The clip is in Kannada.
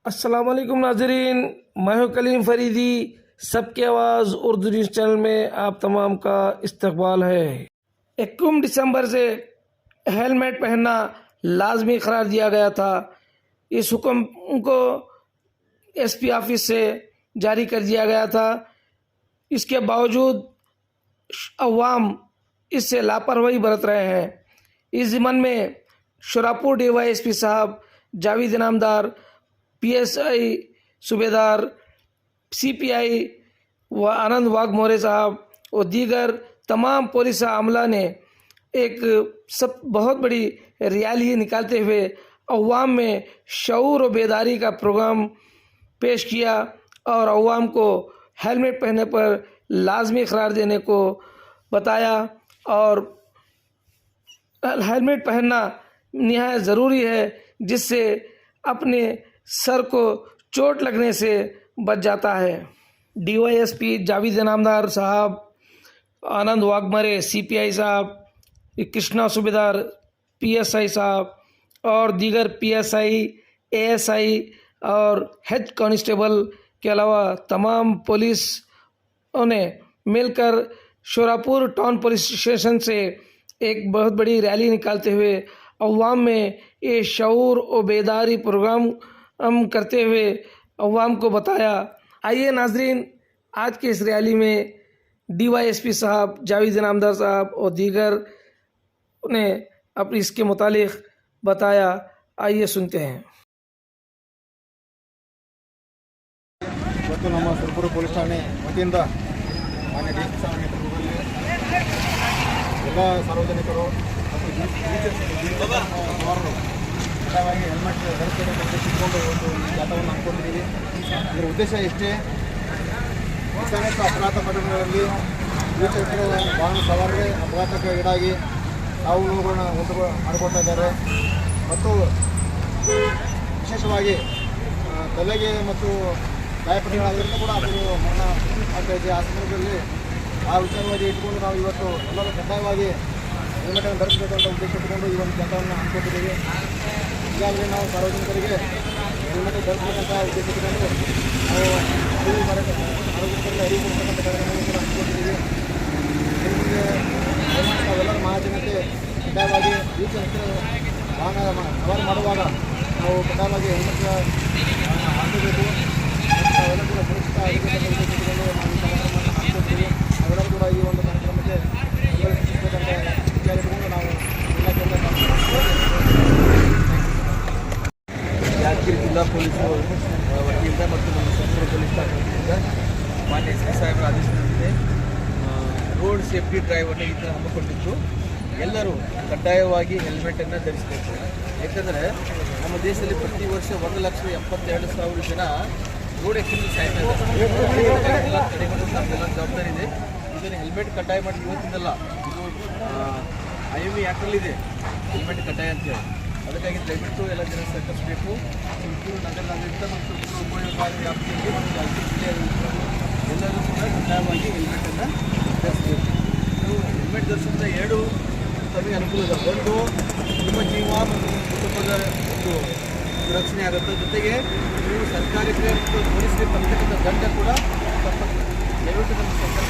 अस्सलाम वालेकुम नाजरीन, मैं हूं कलीम फरीदी। सबकी आवाज़ उर्दू न्यूज़ चैनल में आप तमाम का इस्तकबाल है। 21 दिसंबर से हेलमेट पहनना लाजमी करार दिया गया था। इस हुक्म को एसपी ऑफिस से जारी कर दिया गया था। इसके बावजूद अवाम इससे लापरवाही बरत रहे हैं। इस ज़िम्मन में शुरापुर डीवाईएसपी साहब जावेद इनामदार, पीएसआई सूबेदार, सीपीआई व आनंद वाघ मोरे साहब और दीगर तमाम पुलिस अमला ने एक बहुत बड़ी रैली निकालते हुए अवाम में शऊर और बेदारी का प्रोग्राम पेश किया और अवाम को हेलमेट पहनने पर लाजमी करार देने को बताया। और हेलमेट पहनना निहायत ज़रूरी है, जिससे अपने सर को चोट लगने से बच जाता है। डीवाईएसपी जावेद इनामदार साहब, आनंद वाघमरे सीपीआई साहब, कृष्णा सूबेदार पीएसआई साहब और दीगर पीएसआई, एएसआई और हेड कांस्टेबल के अलावा तमाम पुलिस ने मिलकर शुरापुर टाउन पुलिस स्टेशन से एक बहुत बड़ी रैली निकालते हुए अवाम में ये शऊर और बेदारी प्रोग्राम करते हुए अवाम को बताया। आइए नाजरीन, आज के इस रैली में डीवाईएसपी साहब जावेद इनामदार साहब और दीगर ने अपनी इसके मुतालिक बताया। आइए सुनते हैं। ಇವತ್ತು ನಮ್ಮ ಸುರಪುರ ಪೊಲೀಸ್ ಠಾಣೆ ವತಿಯಿಂದ ಮಾನ್ಯ ಡಿಸಿ ಸಾಹೇಬರ ನೇತೃತ್ವದಲ್ಲಿ ಎಲ್ಲ ಸಾರ್ವಜನಿಕರು ಮತ್ತು ಸವಾರರು ಕಡ್ಡಾಯವಾಗಿ ಹೆಲ್ಮೆಟ್ ಧರಿಸಬೇಕು ಅಂತ ತಿಳ್ಕೊಂಡು ಒಂದು ಜಾಥವನ್ನು ಹಮ್ಮಿಕೊಂಡಿದ್ದೀವಿ. ಇದರ ಉದ್ದೇಶ ಎಷ್ಟೇ, ಅಚಾನಕ ಅಪಘಾತ ಪ್ರಕರಣಗಳಲ್ಲಿ ದ್ವಿಚಕ್ರ ವಾಹನ ಸವಾರರೇ ಅಪಘಾತಕ್ಕೆ ಈಡಾಗಿ ಸಾವು ನೋವುಗಳನ್ನ ಉಂಟು ಮಾಡಿಕೊಳ್ತಾ ಇದ್ದಾರೆ ಮತ್ತು ವಿಶೇಷವಾಗಿ ತಲೆಗೆ ಮತ್ತು ಗಾಯಪಟ್ಟಿಗಳಾದ್ರಿಂದ ಕೂಡ ಅದು ಮರಣ ಆಗ್ತಾ ಇದೆ. ಆ ಸಂದರ್ಭದಲ್ಲಿ ಆ ವಿಚಾರವಾಗಿ ಇಟ್ಕೊಂಡು ನಾವು ಇವತ್ತು ಎಲ್ಲರೂ ಕಡ್ಡಾಯವಾಗಿ ಹೆಲ್ಮೆಟನ್ನು ಧರಿಸಬೇಕು ಅಂತ ಉದ್ದೇಶ ಇಟ್ಟುಕೊಂಡು ಈ ಒಂದು ಜಾಥವನ್ನು ಹಮ್ಮಿಕೊಂಡಿದ್ದೀವಿ. ಈಗಾಗಲೇ ನಾವು ಸಾರ್ವಜನಿಕರಿಗೆ ಹೆಲ್ಮೆಟ್ ಧರಿಸಬೇಕಂತ ಉದ್ದೇಶ ಇಟ್ಟುಕೊಂಡು ನಾವು ಸಾರ್ವಜನಿಕರಿಗೆ ಅರಿವು ಕೊಡ್ತಕ್ಕಂಥ ಕಾರ್ಯಕ್ರಮವನ್ನು ಕೂಡ ಹಮ್ಮಿಕೊಂಡಿದ್ದೀವಿ. ನಿಮಗೆ ಹೆಲ್ಮೆಟ್ ನಾವೆಲ್ಲರ ಮಹಾಜನತೆ ಕಡ್ಡಾಯವಾಗಿ ದ್ವಿಚಕ್ರ ವಾಹನ ಸವಾರಿ ಮಾಡುವಾಗ ನಾವು ಕಡ್ಡಾಯವಾಗಿ ಹೆಲ್ಮೆಟ್ ಹಾಕಬೇಕು. ನಾವೆಲ್ಲ ಕೂಡ ಸುರಕ್ಷಿತ ಆಗಿರಬೇಕಂತ ಉದ್ದೇಶಿಸಿಕೊಂಡು ನಾವು ಈ ಕಾರ್ಯಕ್ರಮವನ್ನು ಹಾಕ್ಕೊಳ್ತೀವಿ. ನಾವೆಲ್ಲರೂ ಕೂಡ ಈ ಒಂದು ಕಾರ್ಯಕ್ರಮಕ್ಕೆ ಬೆಂಬಲಿಸಬೇಕಂತ ವಿಚಾರ ಇಟ್ಕೊಂಡು ನಾವು ಇಲಾಖೆಯಿಂದ ಯಾದಗಿರಿ ಜಿಲ್ಲಾ ಪೊಲೀಸು ವತಿಯಿಂದ ಮತ್ತು ನಮ್ಮ ಸುರಪುರ ಪೊಲೀಸ್ ಠಾಣೆ ವತಿಯಿಂದ ಮಾನ್ಯ ಎಸ್ ಪಿ ಸಾಹೇಬರ ಆದೇಶದಂತೆ ರೋಡ್ ಸೇಫ್ಟಿ ಡ್ರೈವ್ ಅನ್ನು ಈ ಥರ ಹಮ್ಮಿಕೊಂಡಿದ್ದು ಎಲ್ಲರೂ ಕಡ್ಡಾಯವಾಗಿ ಹೆಲ್ಮೆಟನ್ನು ಧರಿಸಬೇಕು. ಯಾಕಂದರೆ ನಮ್ಮ ದೇಶದಲ್ಲಿ ಪ್ರತಿ ವರ್ಷ 1,72,000 ಜನ ರೋಡ್ ಆಕ್ಸಿಡೆಂಟ್ ಸಾಯ್ತಾ ಇದ್ದಾರೆ. ಎಲ್ಲ ತಡೆಗಟ್ಟಲು ನಮಗೆಲ್ಲ ಜವಾಬ್ದಾರಿ ಇದೆ. ಇದನ್ನು ಹೆಲ್ಮೆಟ್ ಕಡ್ಡಾಯ ಮಾಡಿ ಇವತ್ತಿಂದಲ್ಲ, ಇದು IME ಆ್ಯಕ್ಟಲ್ಲಿದೆ ಹೆಲ್ಮೆಟ್ ಕಡ್ಡಾಯ ಅಂತೇಳಿ. ಅದಕ್ಕಾಗಿ ದಯವಿಟ್ಟು ಎಲ್ಲ ಜನ ಸಹಕರಿಸಬೇಕು. ತುಮಕೂರು ನಗರದಾದ್ಯಂತ ಮತ್ತು ತುಮಕೂರು ಉಪಯೋಗಕಾರಿ ವ್ಯಾಪ್ತಿಯಲ್ಲಿ ಮತ್ತು ಯಾದಗಿರಿ ಜಿಲ್ಲೆಯ ಎಲ್ಲರೂ ಕೂಡ ಕಡ್ಡಾಯವಾಗಿ ಹೆಲ್ಮೆಟನ್ನು ಧರಿಸಬೇಕು. ಇದು ಹೆಲ್ಮೆಟ್ ಧರಿಸಿದ ಎರಡು ತಮಗೆ ಅನುಕೂಲ ಇದೆ. ಒಂದು, ನಿಮ್ಮ ಜೀವ ಮತ್ತು ಕುಟುಂಬದ ಒಂದು ರಕ್ಷಣೆ ಆಗುತ್ತೆ. ಜೊತೆಗೆ ನೀವು ಸರ್ಕಾರಕ್ಕೆ ಮತ್ತು ಪೊಲೀಸರಿಗೆ ತಪ್ಪತಕ್ಕಂಥ ದಂಡ ಕೂಡ ತಪ್ಪುತ್ತದೆ. ದಯವಿಟ್ಟು ನಮ್ಮ ಸರ್ಕಾರ